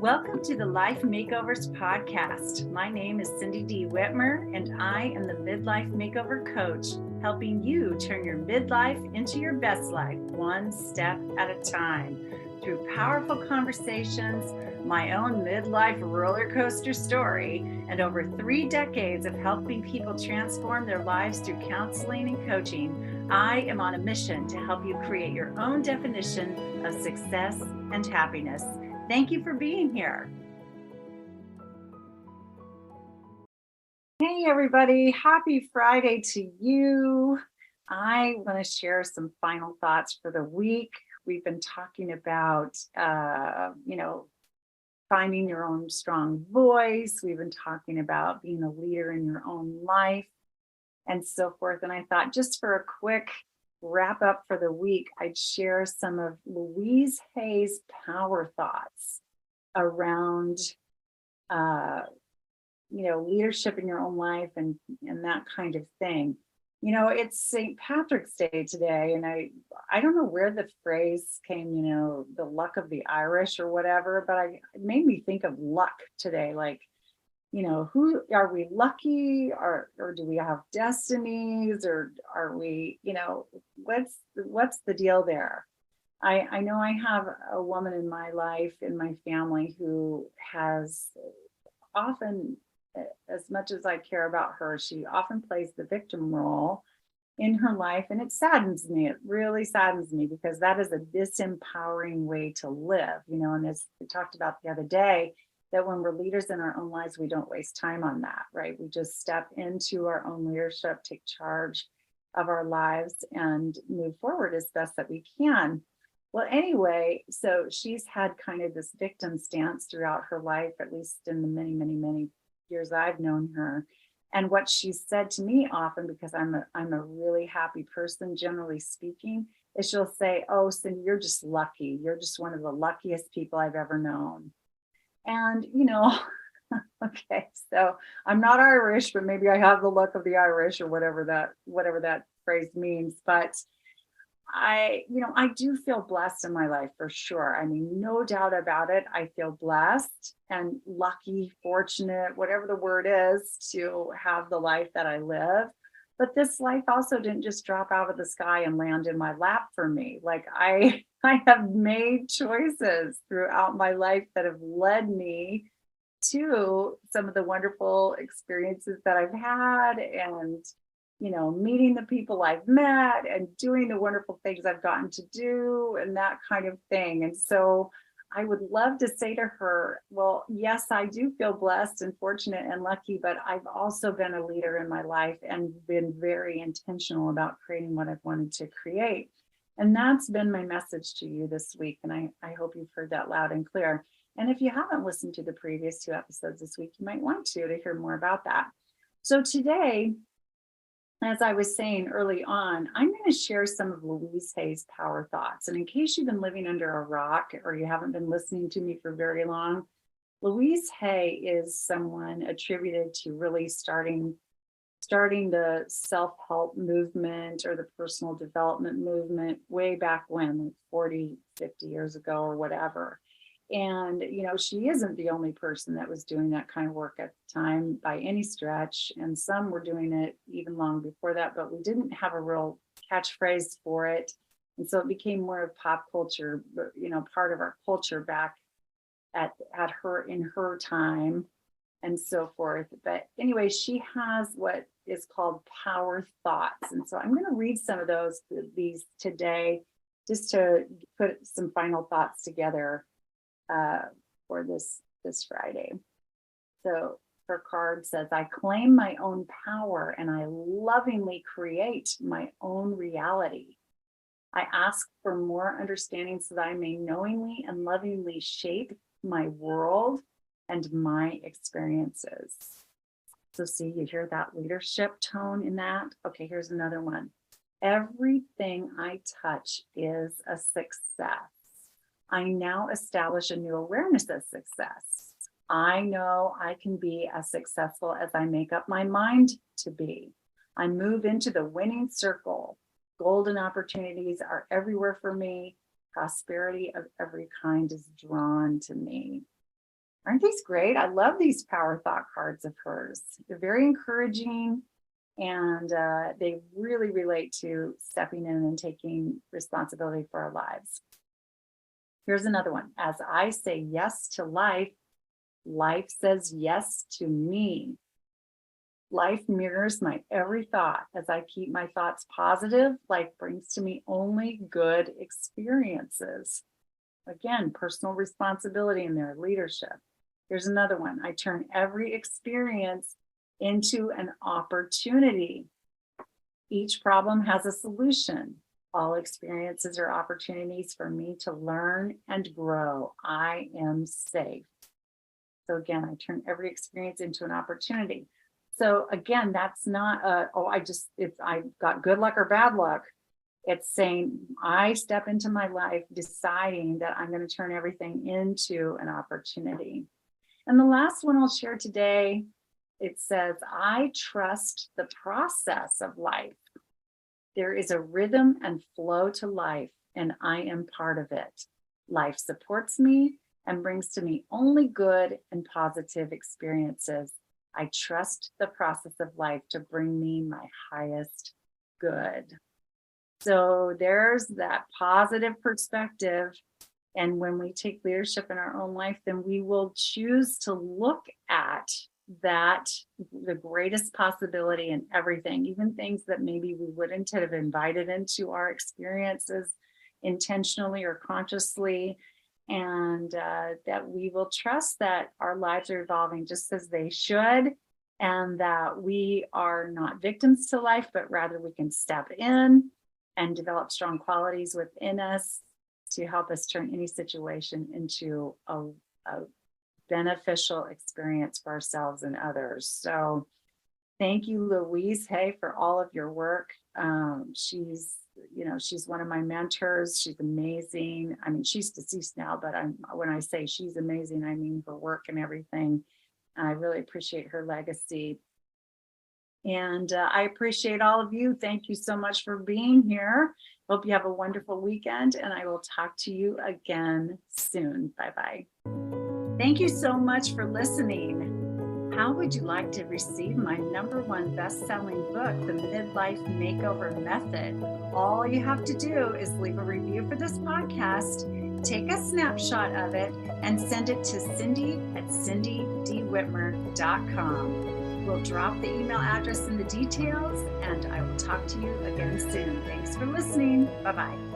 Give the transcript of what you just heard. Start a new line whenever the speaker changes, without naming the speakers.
Welcome to the Life Makeovers podcast. My name is Cindy D. Whitmer, and I am the Midlife Makeover Coach, helping you turn your midlife into your best life, one step at a time. Through powerful conversations, my own midlife roller coaster story, and over 3 decades of helping people transform their lives through counseling and coaching, I am on a mission to help you create your own definition of success and happiness. Thank you for being here. Hey, everybody. Happy Friday to you. I want to share some final thoughts for the week. We've been talking about, finding your own strong voice. We've been talking about being a leader in your own life and so forth. And I thought just for a quick wrap up for the week, I'd share some of Louise Hay's power thoughts around, leadership in your own life and that kind of thing. It's St. Patrick's Day today, and I don't know where the phrase came, the luck of the Irish or whatever, but it made me think of luck today. Like, who are we lucky or do we have destinies, or are we, what's the deal there? I know I have a woman in my life, in my family, who has often, as much as I care about her, she often plays the victim role in her life. And it saddens me. It really saddens me, because that is a disempowering way to live, and as we talked about the other day, that when we're leaders in our own lives, we don't waste time on that, right? We just step into our own leadership, take charge of our lives, and move forward as best that we can. Well, anyway, so she's had kind of this victim stance throughout her life, at least in the many, many, many years I've known her. And what she said to me often, because I'm a really happy person, generally speaking, is she'll say, "Oh, Cindy, you're just lucky. You're just one of the luckiest people I've ever known." And, okay, so I'm not Irish, but maybe I have the luck of the Irish, or whatever that phrase means. But I do feel blessed in my life, for sure. I mean, no doubt about it. I feel blessed and lucky, fortunate, whatever the word is, to have the life that I live. But this life also didn't just drop out of the sky and land in my lap for me. Like I have made choices throughout my life that have led me to some of the wonderful experiences that I've had, and meeting the people I've met and doing the wonderful things I've gotten to do, and that kind of thing. And so I would love to say to her, well, yes, I do feel blessed and fortunate and lucky, but I've also been a leader in my life and been very intentional about creating what I've wanted to create. And that's been my message to you this week. And I hope you've heard that loud and clear. And if you haven't listened to the previous 2 episodes this week, you might want to hear more about that. So today, as I was saying early on, I'm going to share some of Louise Hay's power thoughts. And in case you've been living under a rock, or you haven't been listening to me for very long, Louise Hay is someone attributed to really starting the self-help movement, or the personal development movement, way back when, 40, 50 years ago or whatever. And, she isn't the only person that was doing that kind of work at the time by any stretch. And some were doing it even long before that, but we didn't have a real catchphrase for it. And so it became more of pop culture, part of our culture back at her, in her time, and so forth. But anyway, she has what is called power thoughts. And so I'm going to read some of these today, just to put some final thoughts together for this Friday. So her card says, "I claim my own power and I lovingly create my own reality. I ask for more understanding so that I may knowingly and lovingly shape my world and my experiences." So see, you hear that leadership tone in that? Okay, here's another one. "Everything I touch is a success. I now establish a new awareness of success. I know I can be as successful as I make up my mind to be. I move into the winning circle. Golden opportunities are everywhere for me. Prosperity of every kind is drawn to me." Aren't these great? I love these power thought cards of hers. They're very encouraging, and they really relate to stepping in and taking responsibility for our lives. Here's another one. As I say yes to life, life says yes to me. Life mirrors my every thought. As I keep my thoughts positive, life brings to me only good experiences. Again, personal responsibility in their leadership. Here's another one. I turn every experience into an opportunity. Each problem has a solution. All experiences are opportunities for me to learn and grow. I am safe. So again, I turn every experience into an opportunity. So again, that's not I got good luck or bad luck. It's saying I step into my life deciding that I'm going to turn everything into an opportunity. And the last one I'll share today, it says, I trust the process of life. There is a rhythm and flow to life, and I am part of it. Life supports me and brings to me only good and positive experiences. I trust the process of life to bring me my highest good. So there's that positive perspective. And when we take leadership in our own life, then we will choose to look at that, the greatest possibility in everything, even things that maybe we wouldn't have invited into our experiences intentionally or consciously. And that we will trust that our lives are evolving just as they should, and that we are not victims to life, but rather we can step in and develop strong qualities within us to help us turn any situation into a beneficial experience for ourselves and others. So thank you, Louise Hay, for all of your work. She's one of my mentors. She's amazing. I mean, she's deceased now, but when I say she's amazing, I mean her work and everything. I really appreciate her legacy. And I appreciate all of you. Thank you so much for being here. Hope you have a wonderful weekend, and I will talk to you again soon. Bye-bye. Thank you so much for listening. How would you like to receive my #1 best-selling book, The Midlife Makeover Method? All you have to do is leave a review for this podcast, take a snapshot of it, and send it to cindy@cindydwhitmer.com. We'll drop the email address in the details, and I will talk to you again soon. Thanks for listening. Bye-bye.